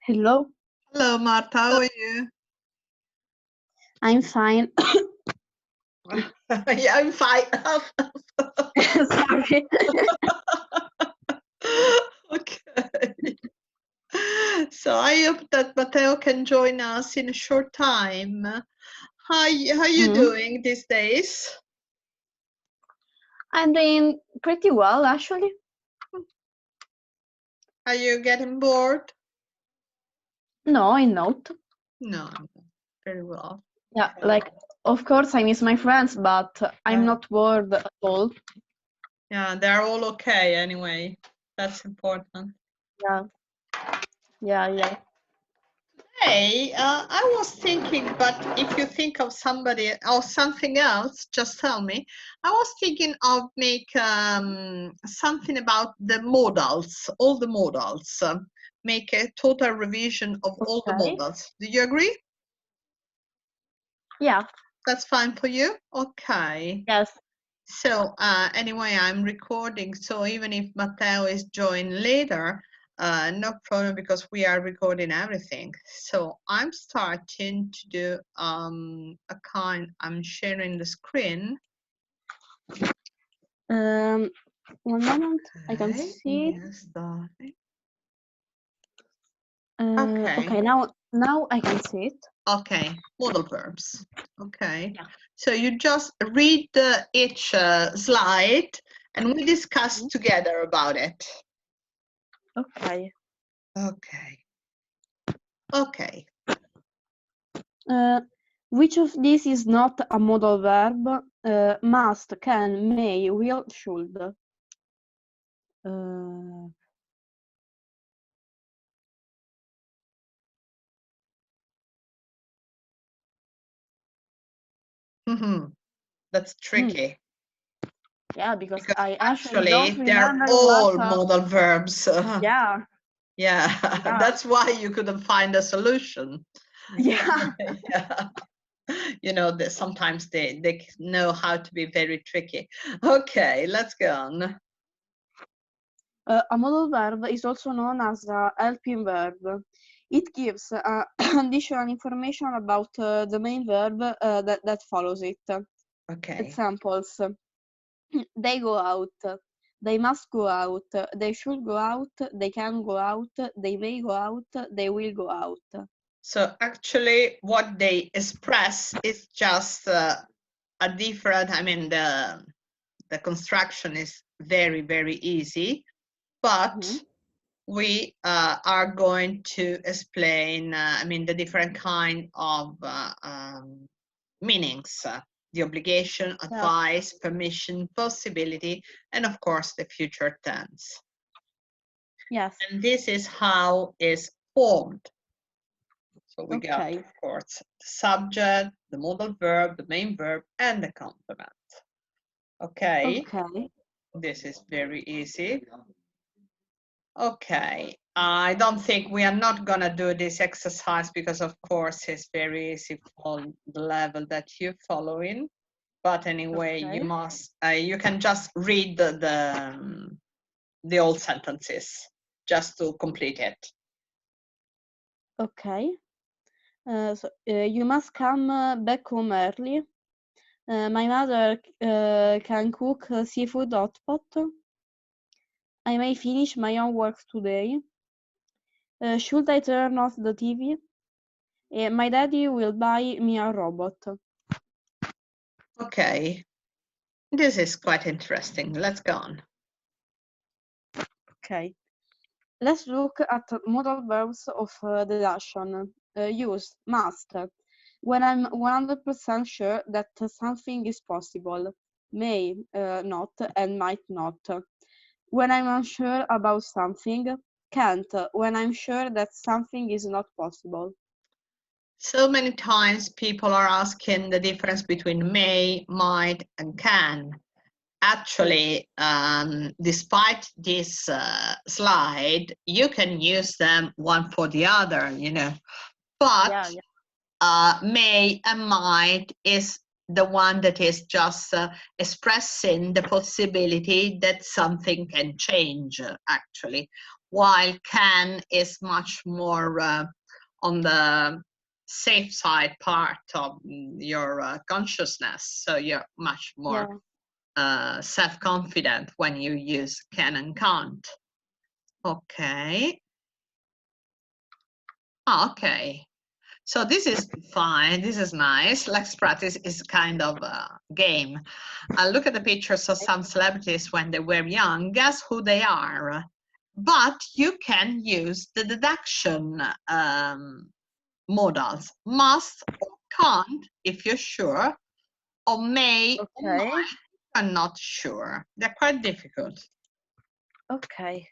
Hello, Hello, Marta. How are you? I'm fine. Yeah, I'm fine. Sorry. Okay. So I hope that Matteo can join us in a short time. How you doing these days? I'm doing pretty well, actually. Are you getting bored? No, I'm not. No, very well. Yeah, Okay. like, of course, I miss my friends, but I'm not bored at all. Yeah, they're all okay anyway. That's important. Yeah. Yeah. Hey, I was thinking, but if you think of somebody or something else, just tell me. I was thinking of make something about the modals, all the modals. Make a total revision of all the Okay. modals. Do you agree? Yeah. That's fine for you? Okay. Yes. So anyway, I'm recording, so even if Matteo is joined later, no problem because we are recording everything. So I'm starting to do I'm sharing the screen. One moment. I can Okay, see it. yes, darling. Okay, now I can see it. Okay, modal verbs. Okay, Yeah. so you just read each slide and we discuss together about it. Okay. Okay. Which of these is not a modal verb? Must, can, may, will, should. That's tricky. Yeah, because I actually actually don't they're remember all what. modal verbs. Yeah. Yeah, that's why you couldn't find a solution. Yeah. Yeah. You know, sometimes they know how to be very tricky. Okay, let's go on. A modal verb is also known as a helping verb. It gives additional information about the main verb that follows it. Okay. Examples. They go out. They must go out. They should go out. They can go out. They may go out. They will go out. So actually what they express is just a different, I mean, the construction is very, very easy, but we are going to explain, I mean, the different kind of meanings, the obligation, advice, permission, possibility, and of course the future tense. Yes. And this is how it's formed. So we got, of course, the subject, the modal verb, the main verb, and the complement. Okay. This is very easy. Okay, I don't think we are not gonna do this exercise because of course it's very easy for the level that you're following. But anyway, you must, you can just read the old sentences just to complete it. Okay. So, you must come back home early. My mother can cook seafood hot pot. I may finish my own work today. Should I turn off the TV? My daddy will buy me a robot. Okay, this is quite interesting. Let's go on. Okay. Let's look at modal verbs of deduction. Use must. When I'm 100% sure that something is possible. May not and might not. When I'm unsure about something. Can't. When I'm sure that something is not possible. So many times people are asking the difference between may, might, and can. Actually, despite this slide, you can use them one for the other, you know. But may and might is the one that is just expressing the possibility that something can change, actually. while can is much more on the safe side part of your consciousness. So you're much more self-confident when you use can and can't. Okay. Okay. So this is fine. This is nice. Let's practice is kind of a game. Look at the pictures of some celebrities when they were young. Guess who they are? But you can use the deduction modals. Must or can't if you're sure, or may or might if you're not sure. They're quite difficult. Okay.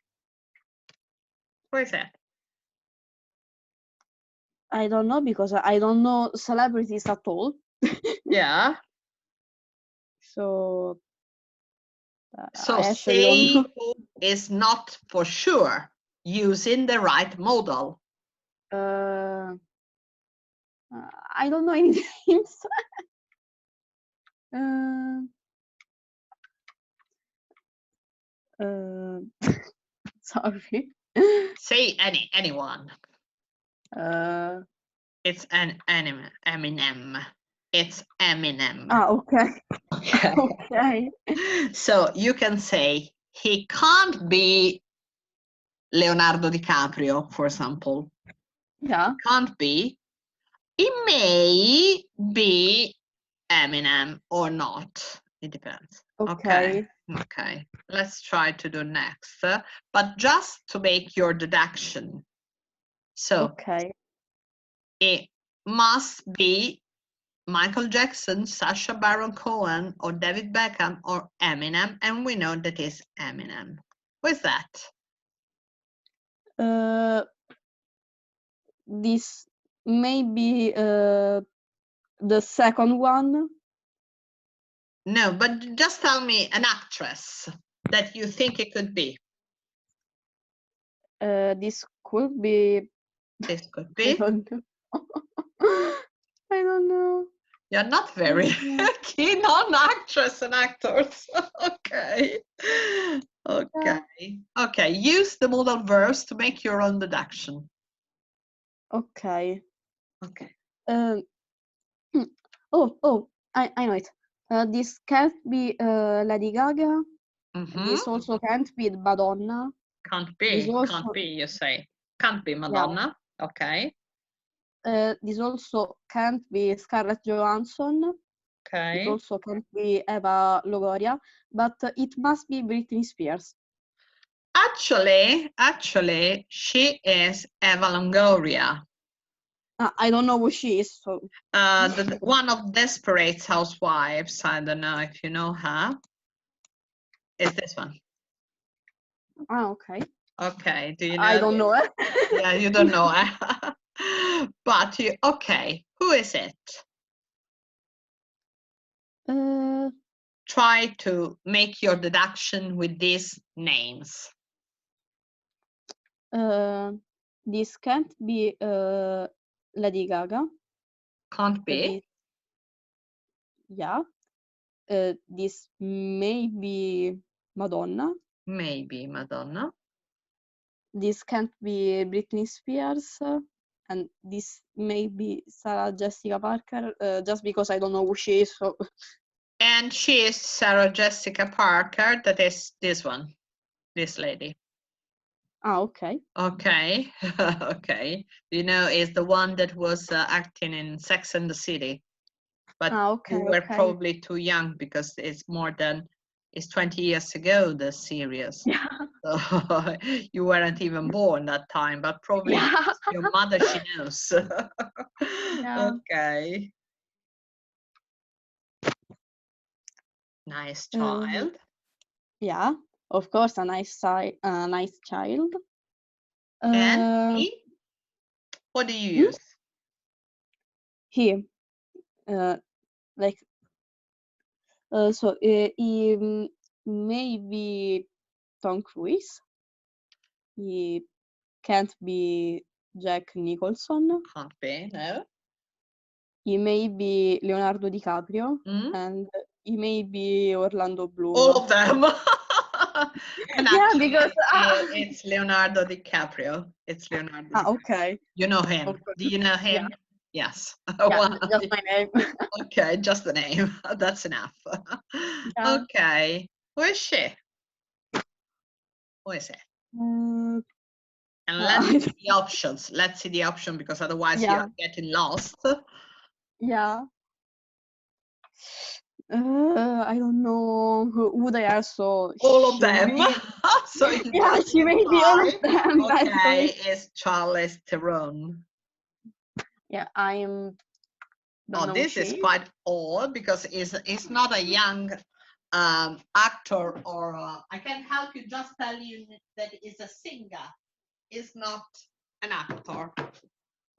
What is that? I don't know because I don't know celebrities at all. Yeah. So So I actually don't say know. who is not for sure using the right modal. I don't know any names. Sorry. Say anyone. It's an Eminem. It's Eminem. Okay. Okay. Okay. So you can say he can't be Leonardo DiCaprio, for example. Yeah. Can't be. He may be Eminem or not. It depends. Okay. Okay. Let's try to do next. But just to make your deduction. So Okay. it must be Michael Jackson, Sacha Baron Cohen, or David Beckham, or Eminem, and we know that is Eminem. What is that? This may be the second one. No, but just tell me an actress that you think it could be. This could be. This could I be. don't know. I don't know. You're not very keen on actress and actors. Okay. Okay. Use the modal verbs to make your own deduction. Okay. Okay. I know it. This can't be Lady Gaga. This also can't be Madonna. Can't be. Can't be, you say. Can't be Madonna. Yeah. Okay. This also can't be Scarlett Johansson. Okay. It also can't be Eva Longoria, but it must be Britney Spears. Actually, she is Eva Longoria. I don't know who she is. So. One of Desperate Housewives. I don't know if you know her. Is this one? Okay. Okay. Do you know? I don't know her. Yeah, you don't know her. But okay. Who is it? Try to make your deduction with these names. This can't be Lady Gaga. Can't be. Yeah. This may be Madonna. Maybe Madonna. This can't be Britney Spears. And this may be Sarah Jessica Parker, just because I don't know who she is. So. And she is Sarah Jessica Parker. That is this one, this lady. Okay. Okay. Okay. You know, is the one that was acting in Sex and the City. But you were probably too young because it's 20 years ago, the series. Yeah. So you weren't even born that time, but probably your mother, she knows. Yeah. Okay. Nice child. Yeah, of course, a nice child. And he? What do you use? He. Like. So he may be Tom Cruise. He can't be Jack Nicholson. Can't be, no. He may be Leonardo DiCaprio, and he may be Orlando Bloom. All of them. And Yeah, actually, because it's Leonardo DiCaprio. It's Leonardo DiCaprio. okay. You know him. Of course. Do you know Yeah. him? Yes. Yeah, Well, just my name. okay, just the name. That's enough. Yeah. Okay. Who is she? Who is it? Uh, And I let's don't- see the options. Let's see the option because otherwise Yeah. you're getting lost. Yeah. I don't know who they are, so All of she will them. be. So you Yeah, just she may be all of reply. them, Okay, actually. it's Charlize Theron. Yeah, don't Oh, know this is she. quite old because it's not a young actor or I can help you just tell you that it's a singer. It's not an actor.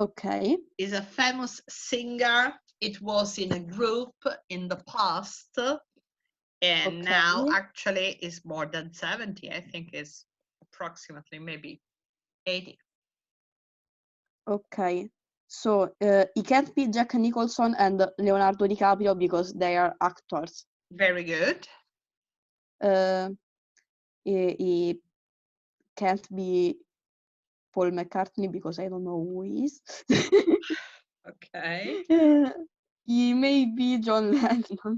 Okay. Is a famous singer. It was in a group in the past, and Okay. now actually is more than 70. I think is approximately maybe 80. Okay. So it can't be Jack Nicholson and Leonardo DiCaprio because they are actors. Very good. It can't be Paul McCartney because I don't know who he is. Okay. He may be John Lennon.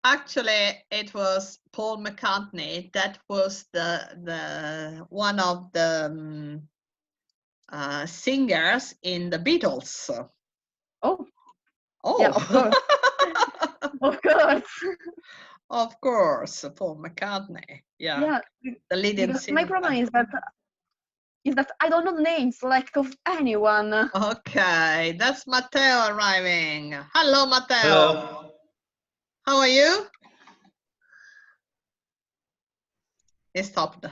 Actually, it was Paul McCartney. That was the one of the singers in the Beatles. Oh, Oh, yeah, of course. Of course. Of course, Paul McCartney. Yeah, Yeah, the leading because my singer. problem is that I don't know the names like of anyone. Okay, that's Matteo arriving. Hello, Matteo. Hello. How are you? He stopped.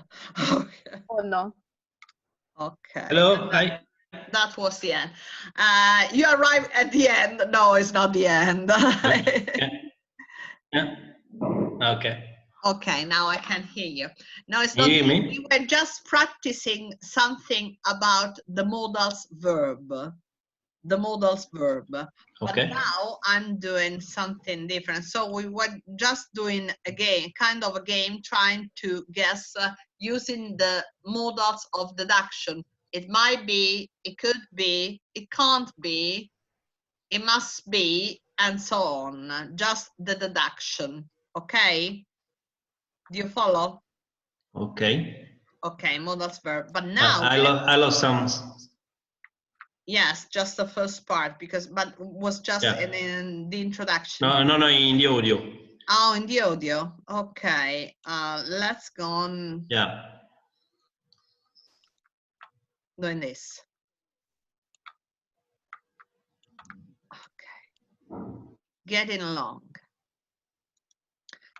Okay. Oh no. Okay. Hello. Hi. That was the end. You arrived at the end. No, it's not the end. Yeah. Yeah. Okay. Okay, now I can hear you. No, it's You not. hear We me? were just practicing something about the modals verb. The modals verb. But Okay. now I'm doing something different. So we were just doing a game, kind of a game, trying to guess using the modals of deduction. It might be, it could be, it can't be, it must be, and so on. Just the deduction. Okay? Do you follow? Okay. Okay, modals verb. But now, I lost some. yes, just the first part but was just Yeah. in the introduction. No, in the audio. Oh, in the audio. Okay. Let's go on Yeah. doing this. Okay. Getting along.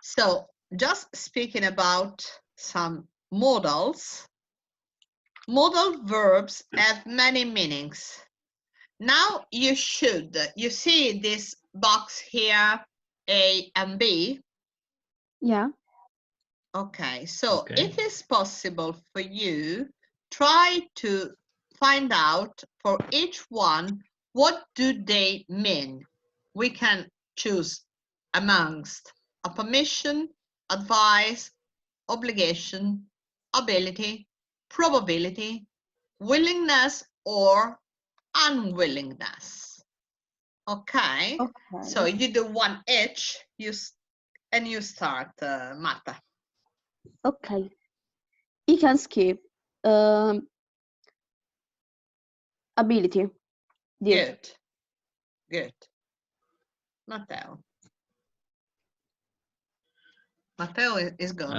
So just speaking about some modals. Modal verbs have many meanings. Now you see this box here, A and B. Yeah. Okay, so Okay. if it's possible for you, try to find out for each one, what do they mean? We can choose amongst a permission, advice, obligation, ability, probability, willingness, or unwillingness. Okay, so Okay. you do one each, and you start, Marta. Okay. He can skip. Ability. Deal. Good. Matteo. Matteo is gone.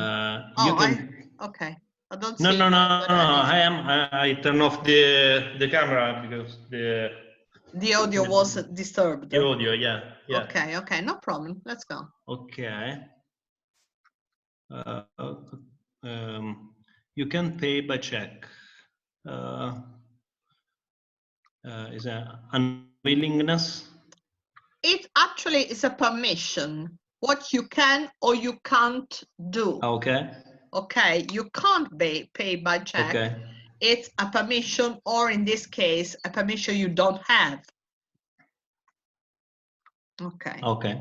You Oh, can. okay. I don't No, see no, no, the no. I turn off the camera because the audio was disturbed. the audio. Yeah. Yeah. Okay, no problem. Let's go. Okay. You can pay by check. Is a unwillingness. It actually is a permission. What you can or you can't do. Okay. Okay, you can't pay by check. Okay. It's a permission, or in this case, a permission you don't have. Okay. Okay.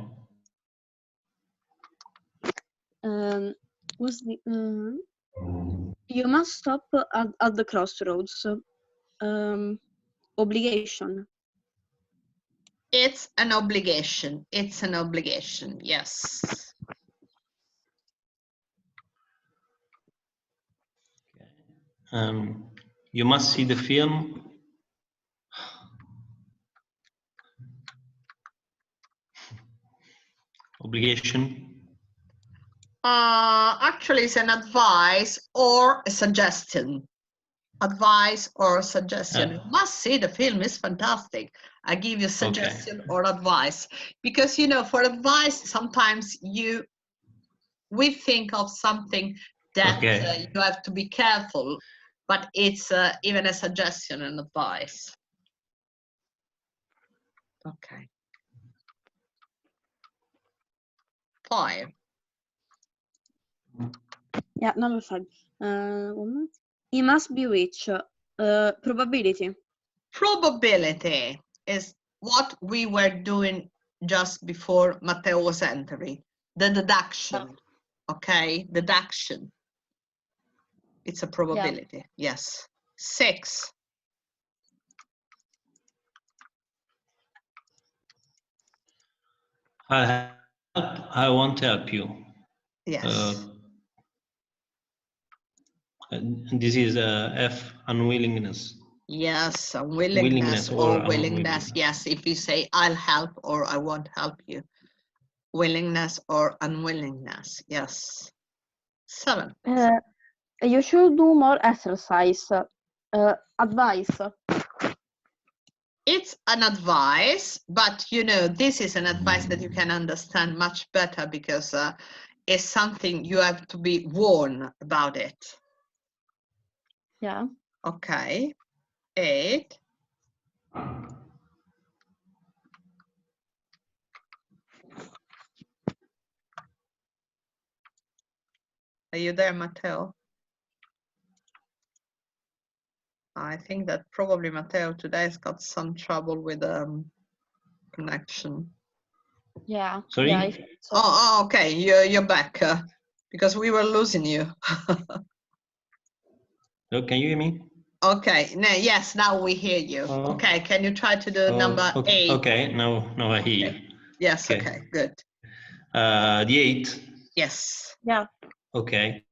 What's the you must stop at the crossroads. Obligation. It's an obligation. It's an obligation. Yes. You must see the film. Obligation. Actually, it's an advice or a suggestion. Advice or suggestion. You must see the film. It's fantastic. I give you suggestion or advice, because you know, for advice, sometimes we think of something that you have to be careful, but it's even a suggestion and advice. Okay. 5. Yeah, number 5. 1 minute. He must be rich. Probability. Probability is what we were doing just before Matteo was entering. The deduction. Okay, deduction. It's a probability. Yeah. Yes. 6. I won't help you. Yes. And this is F, unwillingness. Yes, willingness or willingness. Yes, if you say I'll help or I won't help you. Willingness or unwillingness. Yes. 7. You should do more exercise. Advice. It's an advice, but you know, this is an advice that you can understand much better because it's something you have to be warned about it. Yeah. Okay. 8. Are you there, Matteo? I think that probably Matteo today has got some trouble with connection. Yeah. Sorry? Yeah, so. Oh, okay. You're back because we were losing you. Oh, can you hear me? Okay. No, yes, now we hear you. Okay. Can you try to do number 8? Okay. Now I hear you. Yes. Okay. Good. The 8. Yes. Yeah. Okay.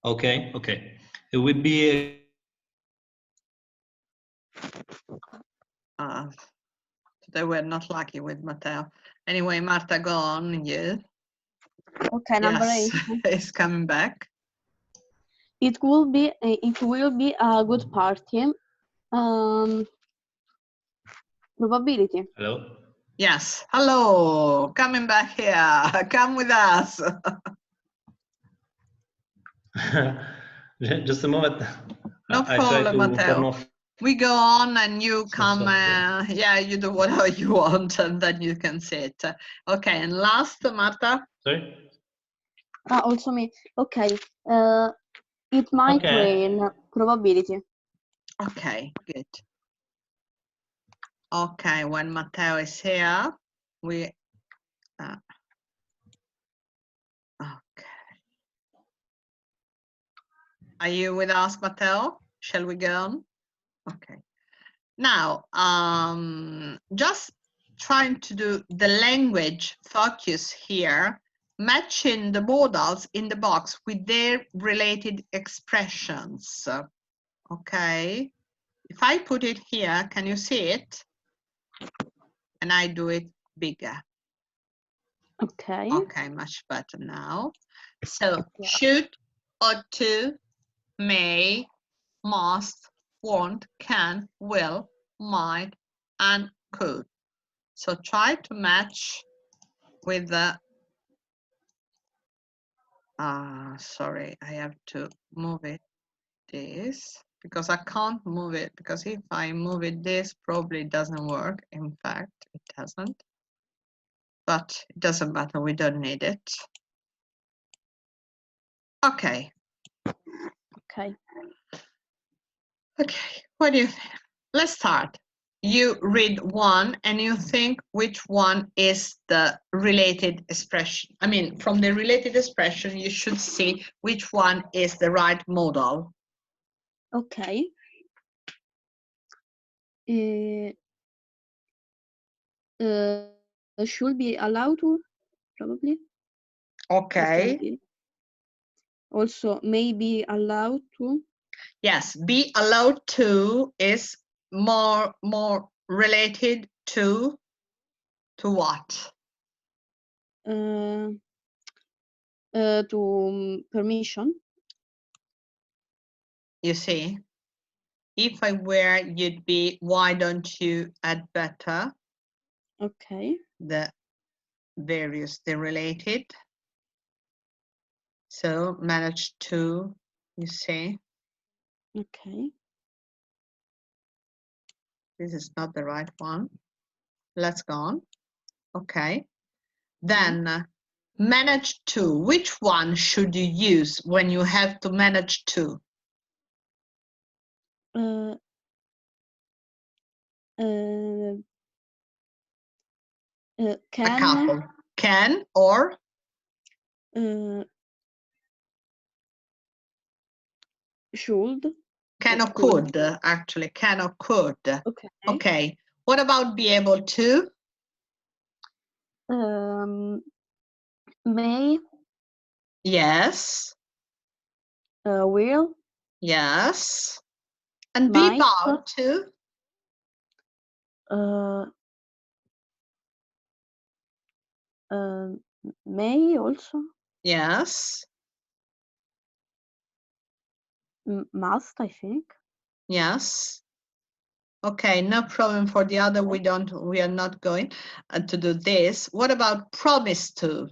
Okay. It would be Today we're not lucky with Matteo. Anyway, Marta, go on. You. Okay, number 8. It's coming back. It will be a good party. Probability. Hello. Yes. Hello. Coming back here. Come with us. Just a moment. No I try problem, to Matteo. turn off. We go on and you come, yeah, you do whatever you want and then you can sit. Okay, and last, Marta? Sorry? Also me. Okay. It might rain. Probability. Okay, good. Okay, when Matteo is here, we... okay. Are you with us, Matteo? Shall we go on? Okay. Now, just trying to do the language focus here, matching the modals in the box with their related expressions. Okay. If I put it here, can you see it? And I do it bigger. Okay. Okay, much better now. So, should, ought to, may, must, won't, can, will, might, and could. So try to match with the, sorry, I have to move it this, because I can't move it, because if I move it this, probably it doesn't work. In fact, it doesn't. But it doesn't matter, we don't need it. Okay. Okay. Okay, what do you think? Let's start. you read one and you think which one is the related expression. I mean, from the related expression, you should see which one is the right modal. Okay. Should be allowed to, probably. Okay. Also, may be allowed to. Yes, be allowed to is more related to what? To permission. You see, if I were, you'd be, why don't you add better? Okay. The various, the related. So manage to, you see. Okay. This is not the right one. Let's go on. Okay. Then manage to. Which one should you use when you have to manage to? Can. A couple. Can or? Should. Can or could, actually. Can or could. Okay. Okay. What about be able to? May. Yes. Will. Yes. And Might. be about to? May also. Yes. Must, I think. Yes. Okay, no problem. For the other, we are not going to do this. What about promise to?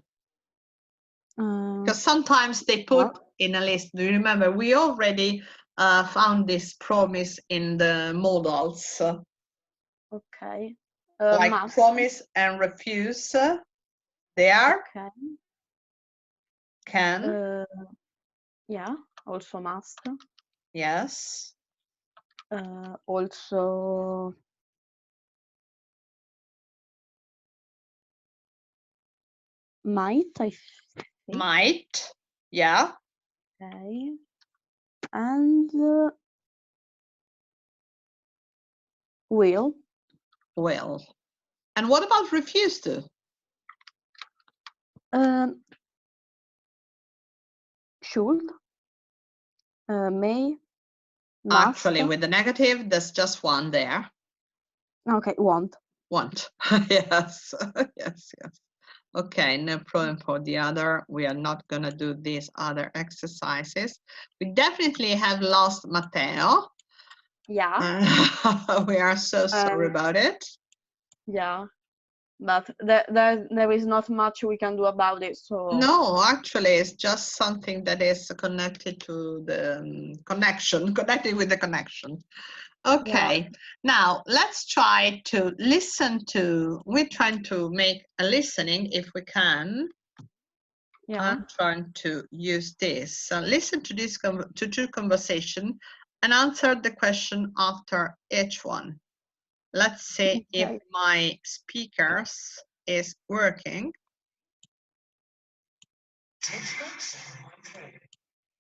Because sometimes they put in a list. Do you remember? We already found this promise in the modals. Okay. Like must. promise and refuse. They are? Okay. Can. Yeah, also must. Yes. Also might, I think. Might. Yeah. Okay. And will. Will. And what about refuse to? Should. May. Must. Actually, with the negative, there's just one there. Okay, won't. Want. Yes. Yes, yes. Okay, no problem for the other. We are not going to do these other exercises. We definitely have lost Matteo. Yeah. We are so sorry about it. Yeah. But there is not much we can do about it. So no, actually, it's just something that is connected to the connection, connected with the connection. Okay, yeah. Now let's try to listen to. We're trying to make a listening if we can. Yeah. I'm trying to use this. So listen to this two conversation and answer the question after each one. Let's see if my speakers is working.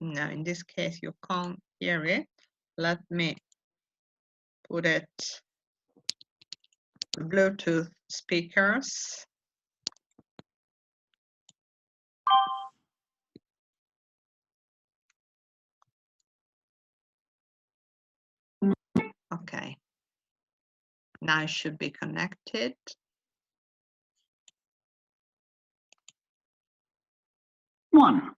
No, in this case you can't hear it. Let me put it Bluetooth speakers. Okay. Now it should be connected. One.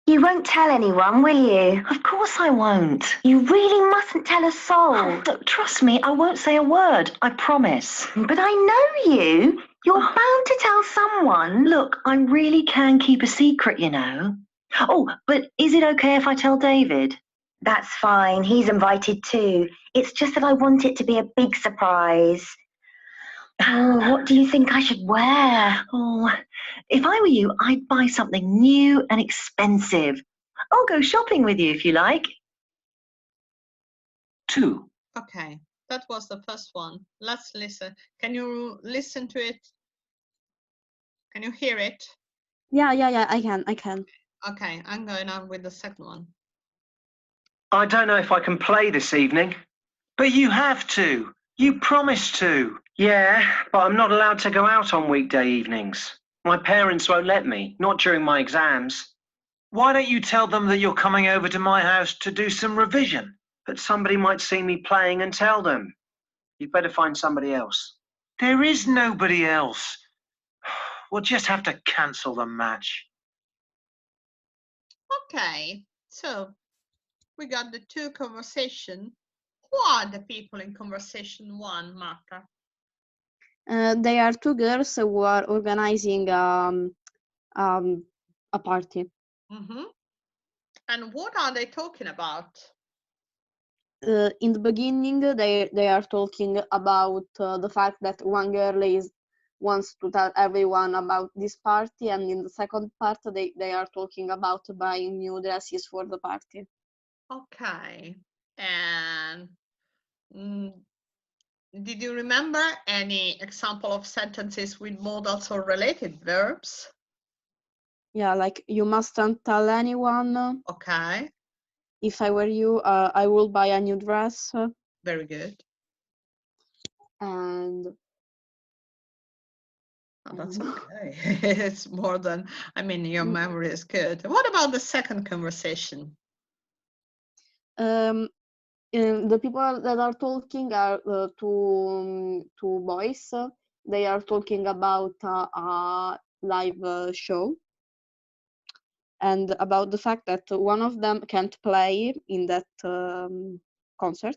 You won't tell anyone, will you? Of course I won't. You really mustn't tell a soul. Oh, look, trust me, I won't say a word. I promise. But I know you. You're bound to tell someone. Look, I really can keep a secret, you know. Oh, but is it okay if I tell David? That's fine. He's invited too. It's just that I want it to be a big surprise. Oh, what do you think I should wear? Oh, if I were you, I'd buy something new and expensive. I'll go shopping with you if you like. 2. Okay. That was the first one. Let's listen. Can you listen to it? Can you hear it? Yeah, I can. Okay, I'm going on with the second one. I don't know if I can play this evening. But you have to. You promised to. Yeah, but I'm not allowed to go out on weekday evenings. My parents won't let me, not during my exams. Why don't you tell them that you're coming over to my house to do some revision? But somebody might see me playing and tell them. You'd better find somebody else. There is nobody else. We'll just have to cancel the match. Okay, so we got the two conversation. Who are the people in conversation one, Marta? They are two girls who are organizing a party. Mm-hmm. And what are they talking about? In the beginning, they are talking about the fact that one girl wants to tell everyone about this party, and in the second part, they are talking about buying new dresses for the party. Okay, and did you remember any example of sentences with modals or related verbs? Yeah, like you mustn't tell anyone. Okay. If I were you, I will buy a new dress. Very good. And Oh, that's okay. It's more than, I mean, your memory is good. What about the second conversation? the people that are talking are two boys. They are talking about a live show and about the fact that one of them can't play in that concert,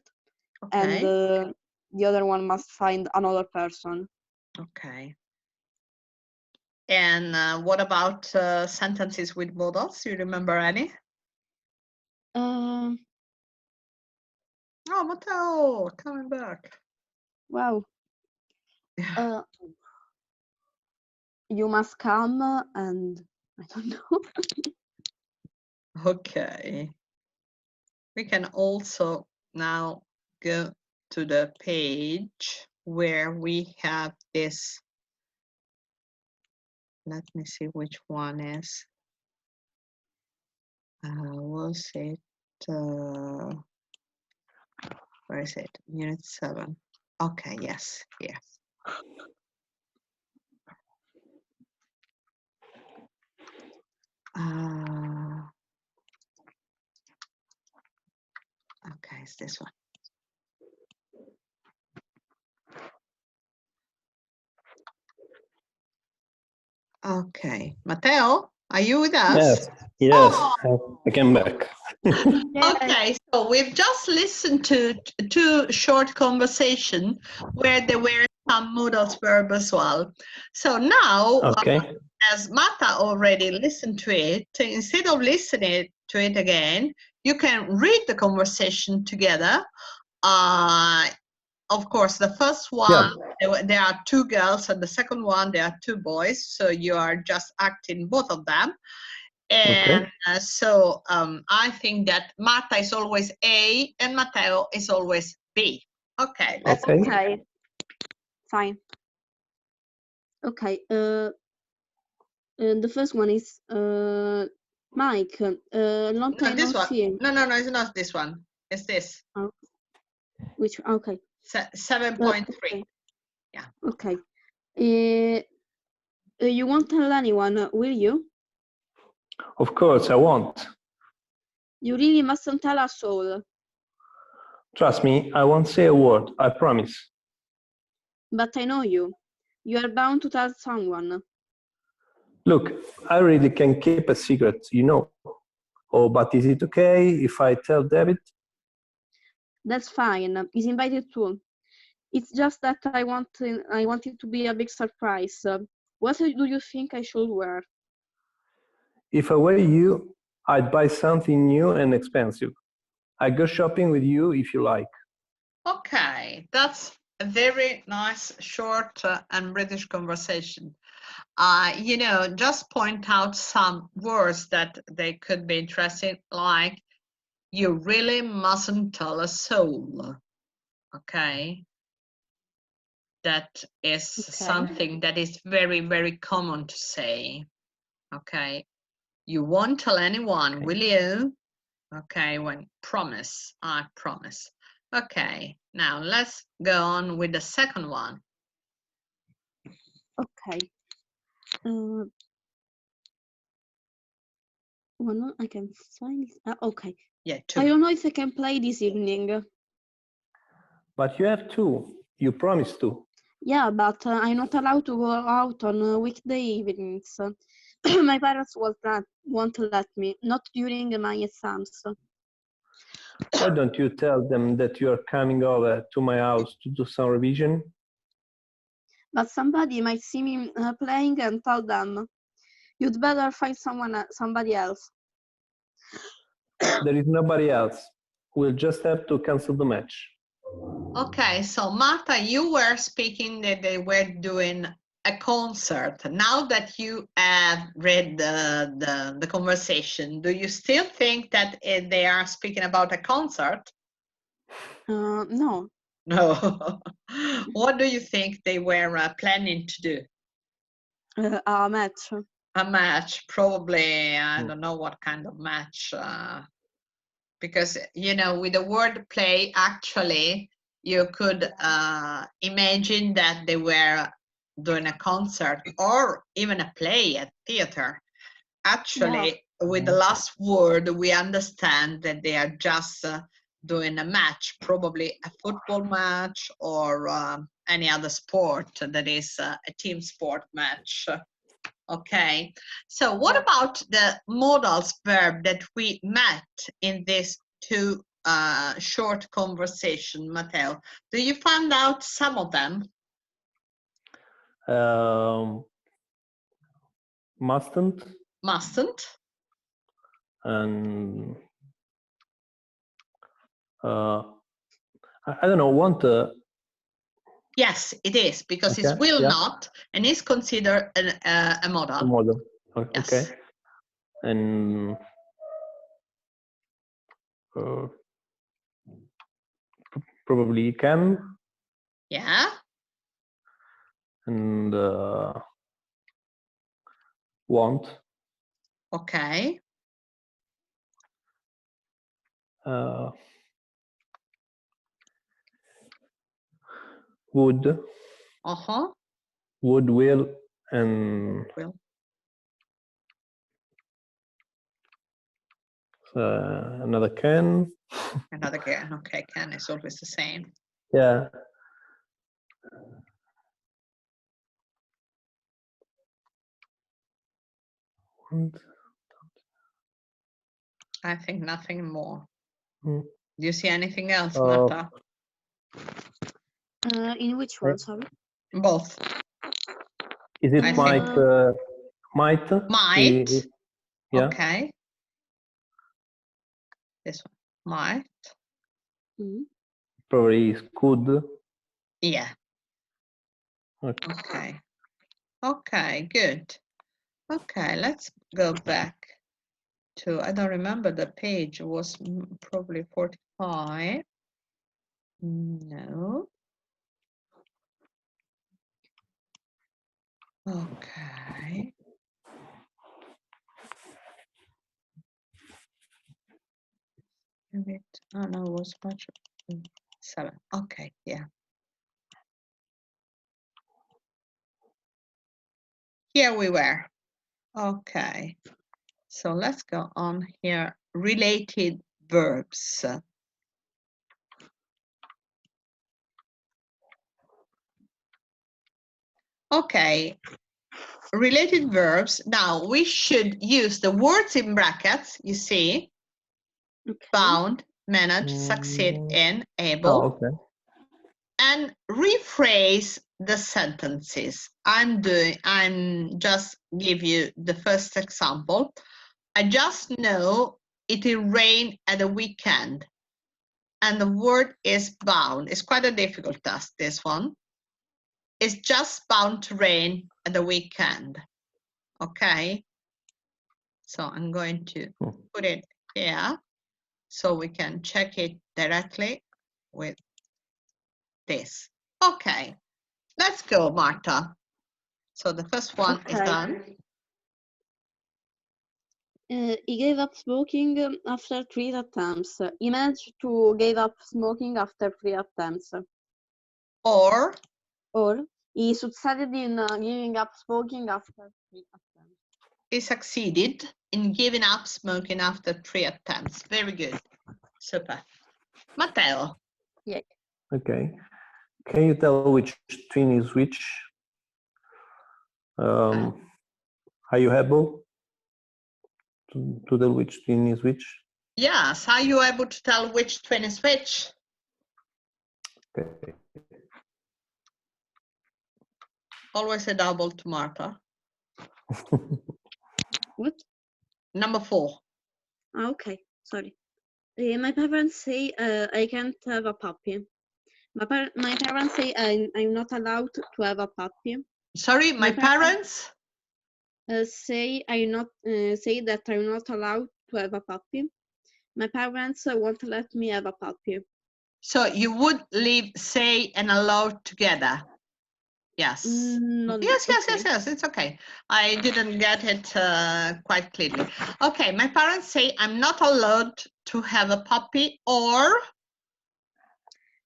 and Okay. the other one must find another person. Okay. And what about sentences with modals? You remember any? Uh, Oh, Matteo, coming back. wow. You must come, and I don't know. Okay. We can also now go to the page where we have this. Let me see which one is. Was it? Where is it? Unit 7. Okay, yes, here. Okay, it's this one. Okay, Matteo, are you with us? Yes, I came back. Okay, so we've just listened to two short conversation where there were some modals verb as well. So now, Okay. as Marta already listened to it, instead of listening to it again, you can read the conversation together. Of course, the first one, there are two girls, and the second one, there are two boys. So you are just acting both of them. And so I think that Marta is always A and Matteo is always B. Okay, let's Okay, fine. Okay, the first one is Mike. Long time this no one. see. No, it's not this one. It's this. Oh. Which? Okay. 7.3. Okay. Yeah. Okay. You won't tell anyone, will you? Of course, I won't. You really mustn't tell us all. Trust me, I won't say a word, I promise. But I know you. You are bound to tell someone. Look, I really can keep a secret, you know. Oh, but is it okay if I tell David? That's fine. He's invited too. It's just that I want it to be a big surprise. What do you think I should wear? If I were you, I'd buy something new and expensive. I'd go shopping with you if you like. Okay, that's a very nice, short and British conversation. You know, just point out some words that they could be interesting, like, you really mustn't tell a soul. Okay. That is Okay. something that is very, very common to say. Okay. You won't tell anyone, Okay. will you? Okay, when promise, I promise. Okay, now let's go on with the second one. Okay. One I can find. Okay. Yeah, I two. don't know if I can play this evening. But you have to. You promised to. Yeah, but I'm not allowed to go out on weekday evenings. My parents won't let me, not during my exams. Why don't you tell them that you are coming over to my house to do some revision? But somebody might see me playing and tell them, "You'd better find somebody else." There is nobody else. We'll just have to cancel the match. Okay, so Marta, you were speaking that they were doing a concert. Now that you have read the conversation, do you still think that they are speaking about a concert? No. No. What do you think they were planning to do? A match. A match, probably. I don't know what kind of match. Because, you know, with the word play, actually, you could imagine that they were doing a concert or even a play at theater. Actually, with the last word, we understand that they are just doing a match, probably a football match or any other sport that is a team sport match. Okay, so what about the modals verb that we met in this two short conversation, Matteo? Do you find out some of them? Mustn't. And I don't know, want. Yes, it is, because Okay, it's will yeah. not, and is considered a modal. A model. Okay. Yes. And probably can. Yeah. And want. Okay. Would. Would, will, and will. Another can. Another can. Okay, can is always the same. Yeah. I think nothing more. Do you see anything else, Marta? In which one, sorry? Both. Is it might? Might. Might. Yeah. Okay. This one. Might. Probably is could. Yeah. Okay. Okay. Okay, good. Okay, let's go back to, I don't remember the page, it was probably 45. No. Okay. Oh no, it was much 7. Okay, yeah. Here we were. Okay. So let's go on here. Related verbs. Okay. Related verbs. Now we should use the words in brackets, you see. Okay. Bound, manage, succeed in, able. Oh, okay. And rephrase the sentences. I'm just give you the first example. I just know it will rain at the weekend. And the word is bound. It's quite a difficult task, this one. It's just bound to rain at the weekend. Okay. So I'm going to put it here so we can check it directly with this. Okay, let's go, Marta. So the first one is Okay. done. He gave up smoking after 3 attempts. He managed to give up smoking after 3 attempts. Or he succeeded in giving up smoking after 3 attempts. he succeeded in giving up smoking after 3 attempts. Very good. Super. Matteo. Yeah. Okay. Can you tell which twin is which? Are you able to tell which twin is which? Yes, are you able to tell which twin is which? Okay. Always a double to Marta. What? Number 4. Okay, sorry. My parents say I can't have a puppy. My parents say I'm not allowed to have a puppy. Sorry, my parents? Say that I'm not allowed to have a puppy. My parents won't let me have a puppy. So you would leave say and allow together? Yes. Yes, it's okay. I didn't get it quite clearly. Okay, my parents say I'm not allowed to have a puppy, or?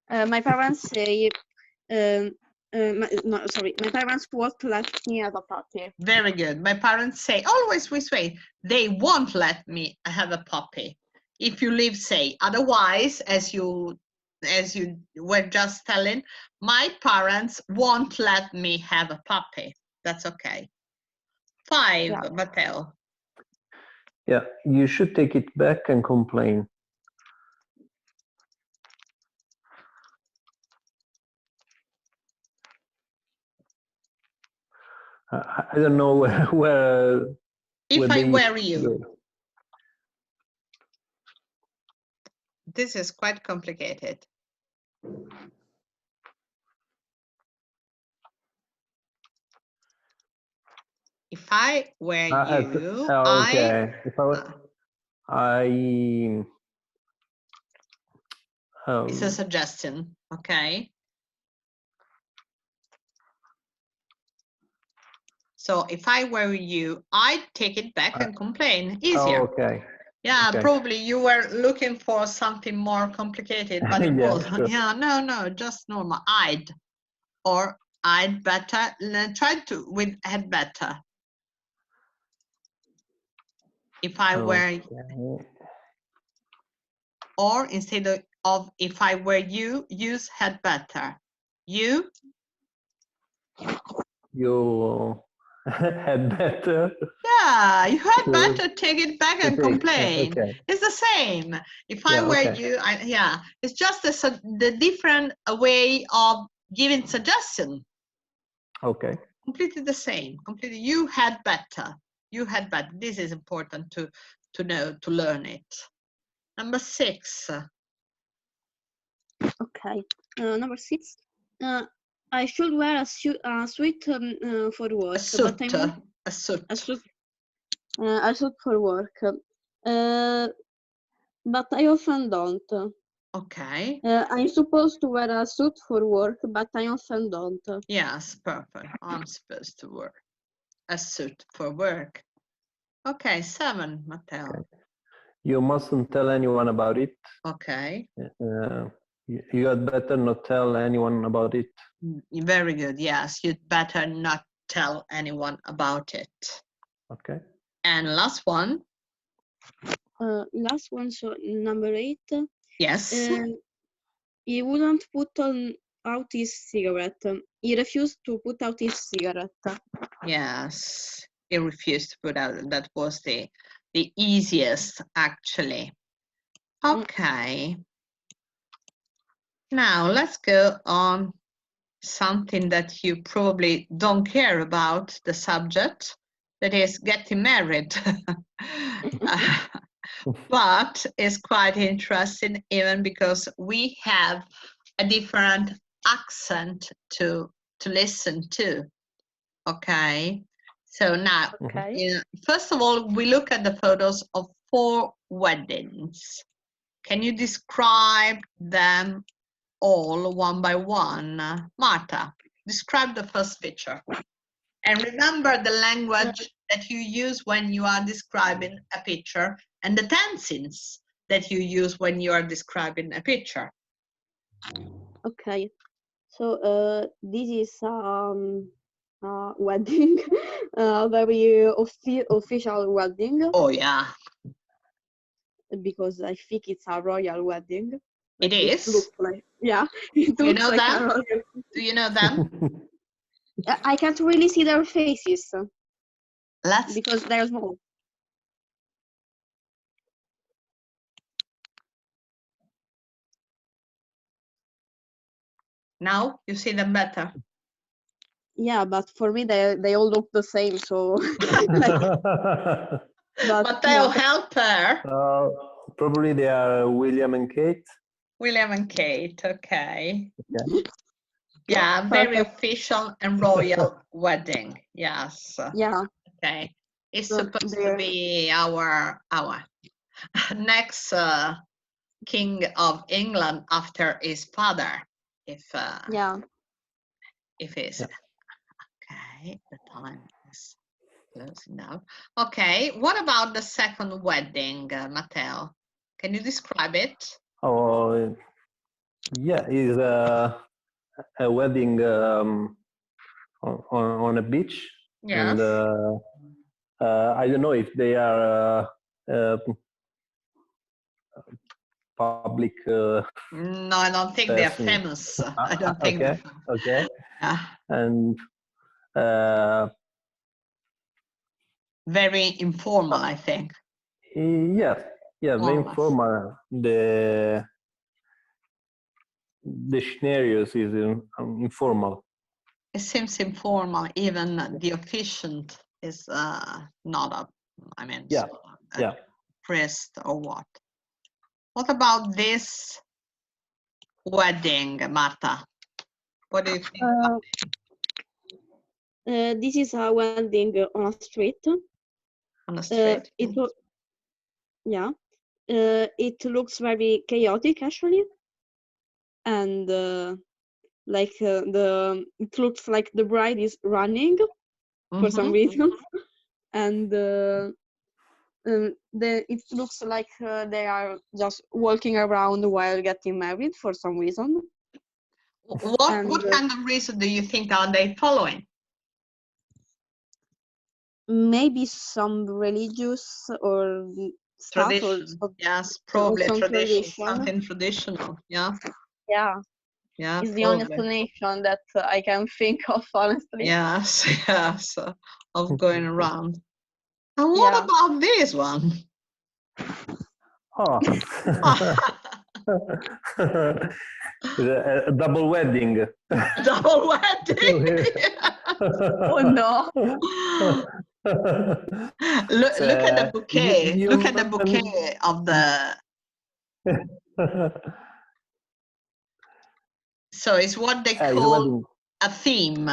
My parents say, my parents won't let me have a puppy. Very good. My parents say, always we say, they won't let me have a puppy. If you leave say, otherwise, as you were just telling, my parents won't let me have a puppy. That's okay. 5, Yeah. Matteo. Yeah, you should take it back and complain. I don't know where If I they were you. go. This is quite complicated. If I were you, okay. If I were, it's a suggestion, okay? So if I were you, I'd take it back and complain. Easier. okay. Yeah, Okay. probably you were looking for something more complicated, but it Yeah, wasn't. sure. Yeah, no, just normal. I'd better. Try to with had better. If I were, or instead of if I were you, use had better. You had better. Yeah, you had Sure. better take it back and complain. Okay. It's the same. If I were you, yeah, it's just the different way of giving suggestion. Okay. Completely the same. Completely. You had better. You had better. This is important to know, to learn it. Number 6. Okay. Number 6. I should wear a suit for work. A suit. But I won't. A suit. A suit for work. But I often don't. Okay. I'm supposed to wear a suit for work, but I often don't. Yes, perfect. I'm supposed to wear a suit for work. Okay, 7, Matteo. Okay. You mustn't tell anyone about it. Okay. You had better not tell anyone about it. Very good. Yes, you'd better not tell anyone about it. Okay. And last one. Last one, so number 8. Yes. He wouldn't put out his cigarette. He refused to put out his cigarette. Yes, he refused to put out. That was the easiest, actually. Okay. Now let's go on something that you probably don't care about, the subject, that is getting married. But it's quite interesting even because we have a different accent to listen to. Okay, so now, first of all, we look at the photos of 4 weddings. Can you describe them all one by one. Marta, describe the first picture. And remember the language that you use when you are describing a picture and the tenses that you use when you are describing a picture. Okay. So this is wedding, very official wedding. Oh yeah. Because I think it's a royal wedding. It is? It looks like, yeah. It You looks know like them? a royal. Do you know them? I can't really see their faces Let's because they're small. now you see them better. Yeah, but for me they all look the same. So, but Matteo, yeah. help her. Probably they are William and Kate. William and Kate, okay. Yeah. Yeah, very Perfect. official and royal wedding. Yes. Yeah. Okay. It's So supposed to be our next king of England after his father, if yeah. it's Yeah. okay. The time is closing now. Okay. What about the second wedding, Matteo? Can you describe it? Oh, yeah, it's a wedding on a beach. Yes. And I don't know if they are public. No, I don't think they're person. famous. I don't think Okay. they're famous. Okay. Yeah. And Very informal, I think. yeah, More very or less. informal. The scenarios is informal. It seems informal. Even the officiant is not a, I mean, Yeah. sort of a Yeah. priest or what. What about this wedding, Marta? What do you think? This is a wedding on a street. On the street? Yeah. It looks very chaotic actually, and it looks like the bride is running for some reason, and it looks like they are just walking around while getting married for some reason. What kind of reason do you think are they following? Maybe some religious or stuff. Tradition. Yes, probably some tradition. tradition. Something traditional. Yeah. Yeah. Yeah. It's the only Probably. explanation that I can think of, honestly. Yes, yes, of going around. And what Yeah. about this one? Oh. a double wedding. Double wedding. Oh no. Look at the bouquet. Look at the bouquet of the. So it's what they call a theme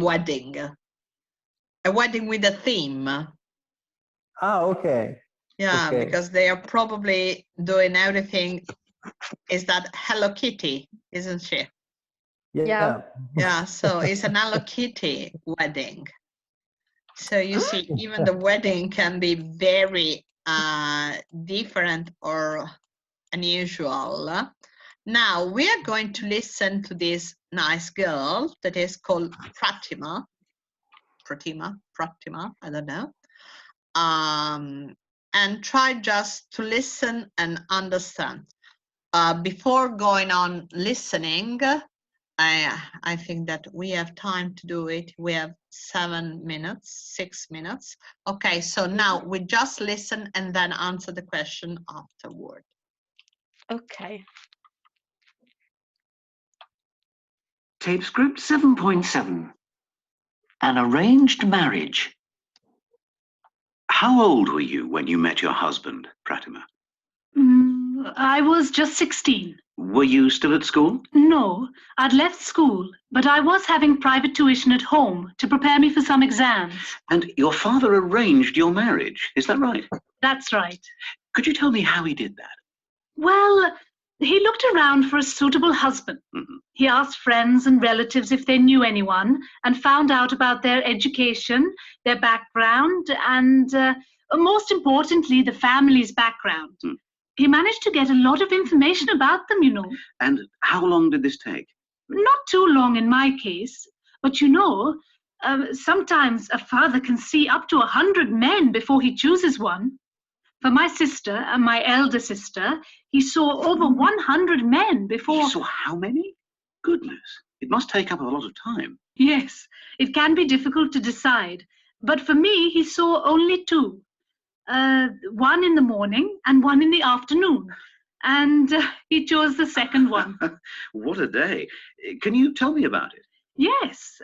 wedding. A wedding with a theme. Ah, okay. Yeah, Okay. because they are probably doing everything. Is that Hello Kitty, isn't she? Yeah. Yeah, so it's an Hello Kitty wedding. So you see, even the wedding can be very different or unusual. Now we are going to listen to this nice girl that is called Pratima, I don't know. And try just to listen and understand. Before going on listening, I think that we have time to do it. We have 7 minutes, 6 minutes. Okay, so now we just listen and then answer the question afterward. Okay. Tape script 7.7. An arranged marriage. How old were you when you met your husband, Pratima? I was just 16. Were you still at school? No, I'd left school, but I was having private tuition at home to prepare me for some exams. And your father arranged your marriage, is that right? That's right. Could you tell me how he did that? Well, He looked around for a suitable husband. He asked friends and relatives if they knew anyone and found out about their education, their background, and most importantly, the family's background. He managed to get a lot of information about them, you know. And how long did this take? Not too long in my case, but you know, sometimes a father can see up to 100 men before he chooses one. For my sister and my elder sister, he saw over 100 men before... He saw how many? Goodness, it must take up a lot of time. Yes, it can be difficult to decide. But for me, he saw only 2. One in the morning and one in the afternoon. And he chose the second one. What a day. Can you tell me about it? Yes.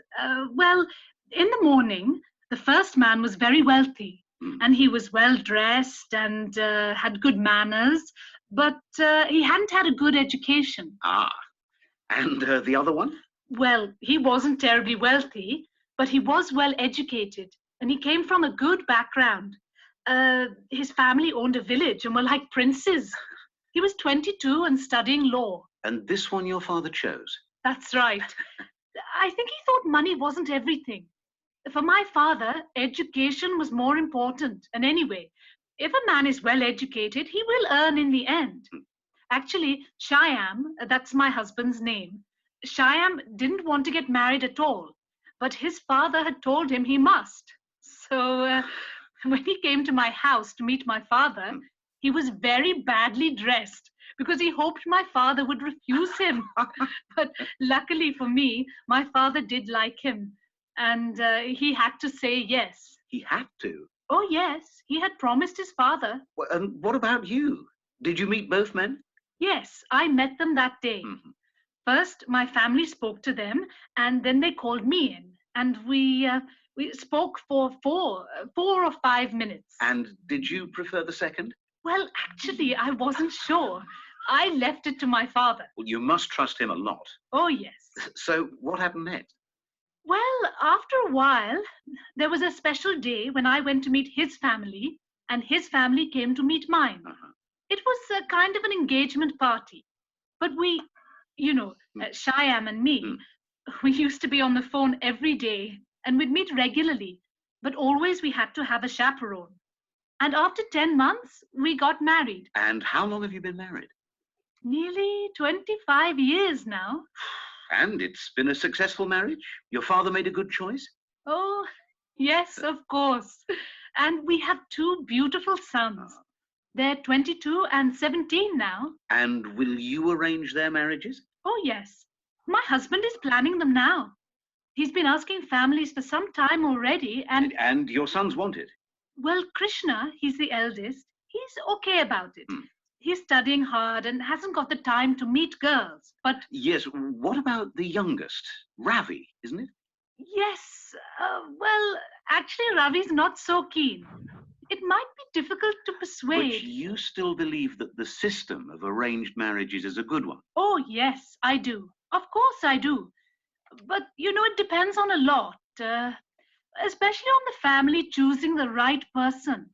Well, in the morning, the first man was very wealthy. And he was well dressed and had good manners, but he hadn't had a good education. Ah, and the other one? Well, he wasn't terribly wealthy, but he was well educated, and he came from a good background. His family owned a village and were like princes. He was 22 and studying law. And this one your father chose? That's right. I think he thought money wasn't everything. For my father, education was more important. And anyway, if a man is well educated, he will earn in the end. Actually, Shyam, that's my husband's name, Shyam didn't want to get married at all, but his father had told him he must. So when he came to my house to meet my father, he was very badly dressed because he hoped my father would refuse him. But luckily for me, my father did like him. And he had to say yes. He had to? Oh, yes. He had promised his father. Well, and what about you? Did you meet both men? Yes, I met them that day. First, my family spoke to them, and then they called me in. And we spoke for 4 or 5 minutes. And did you prefer the second? Well, actually, I wasn't sure. I left it to my father. Well, you must trust him a lot. Oh, yes. So what happened next? Well, after a while, there was a special day when I went to meet his family, and his family came to meet mine. It was a kind of an engagement party. But we, you know, Shyam and me, we used to be on the phone every day, and we'd meet regularly, but always we had to have a chaperone. And after 10 months, we got married. And how long have you been married? Nearly 25 years now. And it's been a successful marriage? Your father made a good choice? Oh, yes, of course. And we have 2 beautiful sons. They're 22 and 17 now. And will you arrange their marriages? Oh, yes. My husband is planning them now. He's been asking families for some time already, and... And your sons want it? Well, Krishna, he's the eldest. He's okay about it. He's studying hard and hasn't got the time to meet girls, but... Yes, what about the youngest? Ravi, isn't it? Yes, well, actually Ravi's not so keen. It might be difficult to persuade. But you still believe that the system of arranged marriages is a good one? Oh, yes, I do. Of course I do. But, you know, it depends on a lot, especially on the family choosing the right person.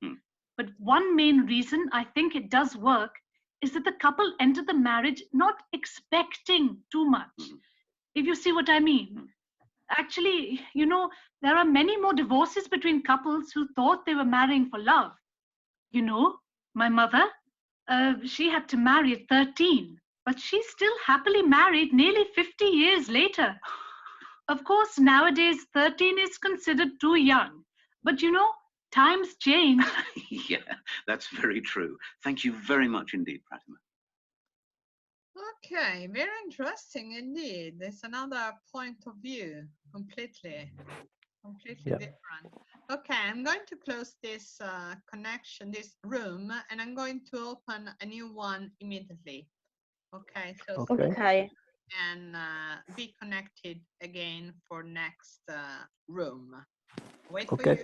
But one main reason I think it does work is that the couple enter the marriage not expecting too much, if you see what I mean. Actually, you know, there are many more divorces between couples who thought they were marrying for love. You know, my mother, she had to marry at 13, but she's still happily married nearly 50 years later. Of course, nowadays 13 is considered too young, but you know, times change. Yeah, that's very true. Thank you very much indeed, Pratima. Okay, very interesting indeed. There's another point of view, completely different. Okay, I'm going to close this connection, this room, and I'm going to open a new one immediately. Okay, so Okay. and be connected again for next room. Wait for you.